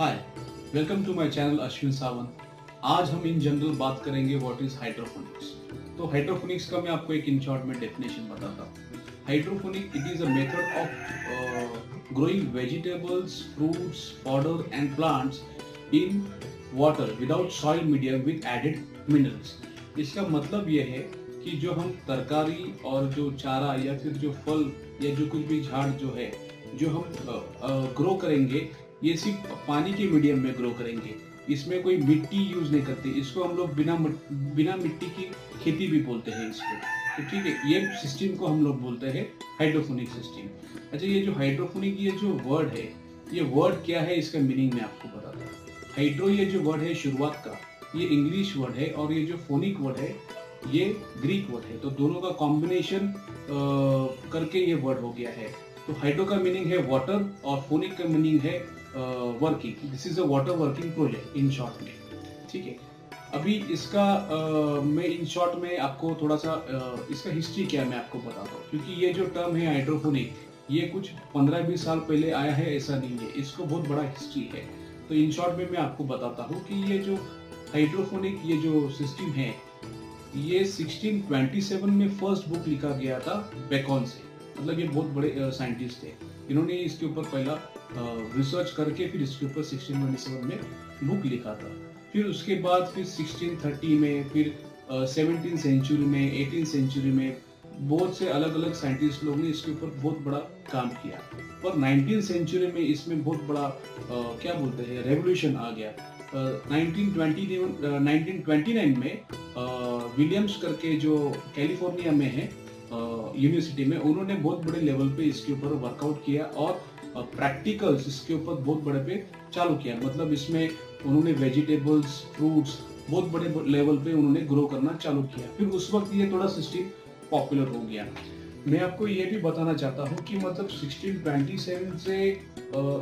Hi, welcome to my channel Ashwin Sawant. आज हम in general बात करेंगे व्हाट इज हाइड्रोपोनिक्स। तो हाइड्रोपोनिक्स का मैं आपको एक इन शॉर्ट में डेफिनेशन बताता हूँ। Hydroponic it is a method of growing vegetables, fruits, fodder and plants in water without soil medium with added minerals. इसका मतलब यह है कि जो हम तरकारी और जो चारा या फिर जो फल या जो कुछ भी झाड़ जो है जो हम ग्रो करेंगे, ये सिर्फ पानी के मीडियम में ग्रो करेंगे। इसमें कोई मिट्टी यूज नहीं करते। इसको हम लोग बिना मिट्टी की खेती भी बोलते हैं इसको। तो ठीक है, ये सिस्टम को हम लोग बोलते हैं हाइड्रोपोनिक सिस्टम। अच्छा, ये जो हाइड्रोपोनिक ये जो वर्ड है, ये वर्ड क्या है, इसका मीनिंग मैं आपको बताता हूँ। हाइड्रो ये जो वर्ड है शुरुआत का, ये इंग्लिश वर्ड है, और ये जो फोनिक वर्ड है ये ग्रीक वर्ड है। तो दोनों का कॉम्बिनेशन करके ये वर्ड हो गया है। तो हाइड्रो का मीनिंग है वाटर और फोनिक का मीनिंग है working. This is a water working project in short में। ठीक है, अभी इसका मैं इन शॉर्ट में आपको थोड़ा सा इसका हिस्ट्री क्या है मैं आपको बताता हूँ। क्योंकि ये जो टर्म है हाइड्रोपोनिक, ये कुछ 15-20 साल पहले आया है ऐसा नहीं है, इसको बहुत बड़ा हिस्ट्री है। तो इन शॉर्ट में मैं आपको बताता हूँ कि ये जो हाइड्रोपोनिक ये जो सिस्टम है, ये 1627 में फर्स्ट बुक लिखा गया था बेकॉन से। मतलब ये बहुत बड़े साइंटिस्ट थे, इन्होंने इसके ऊपर पहला रिसर्च करके फिर इसके ऊपर 1627 में बुक लिखा था। फिर उसके बाद फिर 1630 में, फिर 17th सेंचुरी में, 18th सेंचुरी में बहुत से अलग अलग साइंटिस्ट लोगों ने इसके ऊपर बहुत बड़ा काम किया। पर 19th सेंचुरी में इसमें बहुत बड़ा क्या बोलते हैं रेवोल्यूशन आ गया। 1929 में विलियम्स करके जो कैलिफोर्निया में है यूनिवर्सिटी में, उन्होंने बहुत बड़े लेवल पे इसके ऊपर वर्कआउट किया और प्रैक्टिकल्स इसके ऊपर बहुत बड़े पे चालू किया। मतलब इसमें उन्होंने वेजिटेबल्स, फ्रूट्स बहुत बड़े लेवल पे उन्होंने ग्रो करना चालू किया। फिर उस वक्त ये थोड़ा सिस्टम पॉपुलर हो गया। मैं आपको ये भी बताना चाहता हूँ कि मतलब 1627 से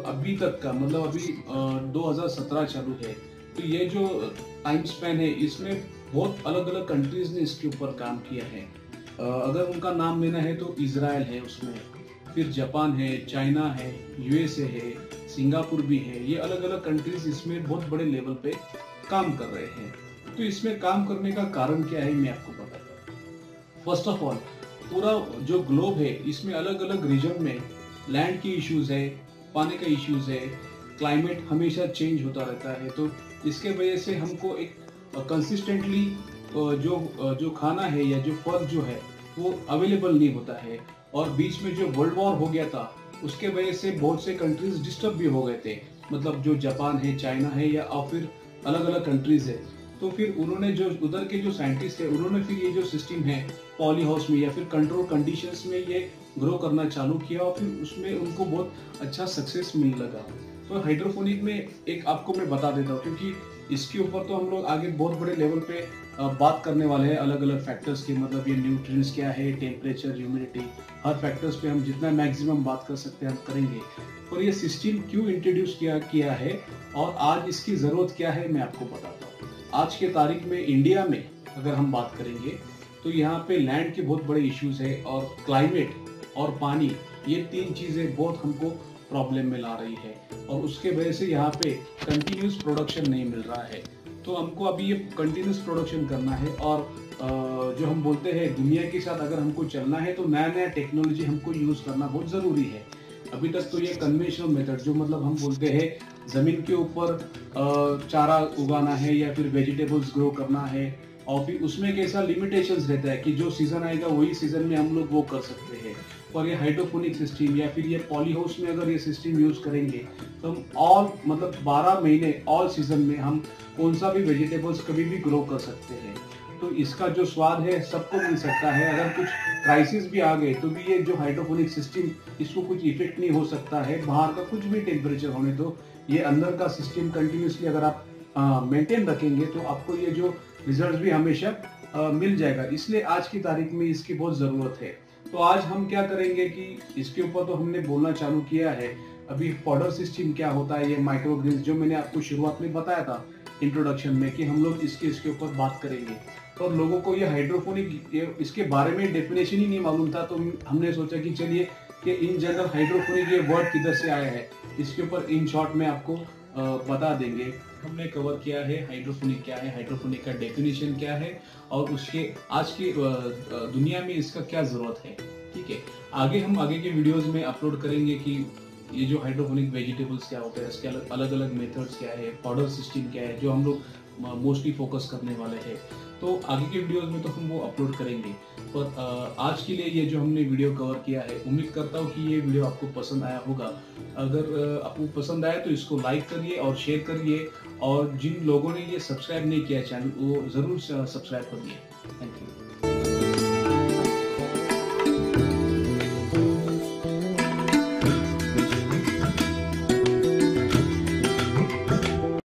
अभी तक का, मतलब अभी 2017 चालू है, तो ये जो टाइम स्पैन है इसमें बहुत अलग अलग कंट्रीज ने इसके ऊपर काम किया है। अगर उनका नाम लेना है तो इजराइल है उसमें, फिर जापान है, चाइना है, यूएसए है, सिंगापुर भी है। ये अलग अलग कंट्रीज इसमें बहुत बड़े लेवल पे काम कर रहे हैं। तो इसमें काम करने का कारण क्या है मैं आपको बताता हूँ। फर्स्ट ऑफ ऑल, पूरा जो ग्लोब है इसमें अलग अलग रीजन में लैंड की इश्यूज है, पानी का इश्यूज है, क्लाइमेट हमेशा चेंज होता रहता है। तो इसके वजह से हमको एक कंसिस्टेंटली जो खाना है या जो फल जो है वो अवेलेबल नहीं होता है। और बीच में जो वर्ल्ड वॉर हो गया था उसके वजह से बहुत से कंट्रीज डिस्टर्ब भी हो गए थे। मतलब जो जापान है, चाइना है, या और फिर अलग अलग कंट्रीज है। तो फिर उन्होंने जो उधर के जो साइंटिस्ट है उन्होंने फिर ये जो सिस्टम है पॉली हाउस में या फिर कंट्रोल कंडीशंस में ये ग्रो करना चालू किया, और फिर उसमें उनको बहुत अच्छा सक्सेस मिलने लगा। तो हाइड्रोपोनिक में एक आपको मैं बता देता हूँ, क्योंकि इसके ऊपर तो हम लोग आगे बहुत बड़े लेवल पे बात करने वाले हैं अलग अलग फैक्टर्स के। मतलब ये न्यूट्रिएंट्स क्या है, टेम्परेचर, ह्यूमिडिटी, हर फैक्टर्स पे हम जितना मैक्सिमम बात कर सकते हैं हम करेंगे। और ये सिस्टम क्यों इंट्रोड्यूस किया है और आज इसकी ज़रूरत क्या है मैं आपको बताता हूँ। आज के तारीख में इंडिया में अगर हम बात करेंगे तो यहाँ पे लैंड के बहुत बड़े इश्यूज है, और क्लाइमेट और पानी, ये तीन चीज़ें बहुत हमको प्रॉब्लम में ला रही है। और उसके वजह से यहाँ पे कंटिन्यूस प्रोडक्शन नहीं मिल रहा है। तो हमको अभी ये कंटिन्यूस प्रोडक्शन करना है, और जो हम बोलते हैं दुनिया के साथ अगर हमको चलना है तो नया नया टेक्नोलॉजी हमको यूज़ करना बहुत ज़रूरी है। अभी तक तो ये कन्वेंशनल मेथड जो मतलब हम बोलते हैं ज़मीन के ऊपर चारा उगाना है या फिर वेजिटेबल्स ग्रो करना है, और फिर उसमें कैसा लिमिटेशंस रहता है कि जो सीज़न आएगा वही सीज़न में हम लोग वो कर सकते हैं। और ये हाइड्रोपोनिक सिस्टम या फिर ये पॉली हाउस में अगर ये सिस्टम यूज़ करेंगे तो हम ऑल मतलब 12 महीने ऑल सीजन में हम कौन सा भी वेजिटेबल्स कभी भी ग्रो कर सकते हैं। तो इसका जो स्वाद है सबको मिल सकता है। अगर कुछ क्राइसिस भी आ गए तो भी ये जो हाइड्रोपोनिक सिस्टम, इसको कुछ इफेक्ट नहीं हो सकता है बाहर का कुछ भी टेम्परेचर होने। तो ये अंदर का सिस्टम कंटिन्यूसली अगर आप मेंटेन रखेंगे तो आपको ये जो रिजल्ट भी हमेशा मिल जाएगा। इसलिए आज की तारीख में इसकी बहुत ज़रूरत है। तो आज हम क्या करेंगे कि इसके ऊपर तो हमने बोलना चालू किया है। अभी फॉडर सिस्टम क्या होता है, ये माइक्रोग्रीन्स जो मैंने आपको शुरुआत में बताया था इंट्रोडक्शन में कि हम लोग इसके ऊपर बात करेंगे। तो लोगों को ये हाइड्रोपोनिक इसके बारे में डेफिनेशन ही नहीं मालूम था। तो हमने सोचा कि चलिए कि इन जनरल हाइड्रोपोनिक ये वर्ड किधर से आया है, इसके ऊपर इन शॉर्ट में आपको बता देंगे। हमने कवर किया है हाइड्रोफोनिक क्या है, हाइड्रोफोनिक का डेफिनेशन क्या है और उसके आज की दुनिया में इसका क्या जरूरत है। ठीक है, हम आगे के वीडियोस में अपलोड करेंगे कि ये जो हाइड्रोफोनिक वेजिटेबल्स क्या होते हैं, इसके अलग अलग मेथड्स क्या है, पाउडर सिस्टम क्या है, जो हम लोग मोस्टली फोकस करने वाले हैं। तो आगे के वीडियोस में तो हम वो अपलोड करेंगे, पर आज के लिए ये जो हमने वीडियो कवर किया है, उम्मीद करता हूँ कि ये वीडियो आपको पसंद आया होगा। अगर आपको पसंद आया तो इसको लाइक करिए और शेयर करिए, और जिन लोगों ने ये सब्सक्राइब नहीं किया चैनल, वो जरूर सब्सक्राइब करिए। Thank you.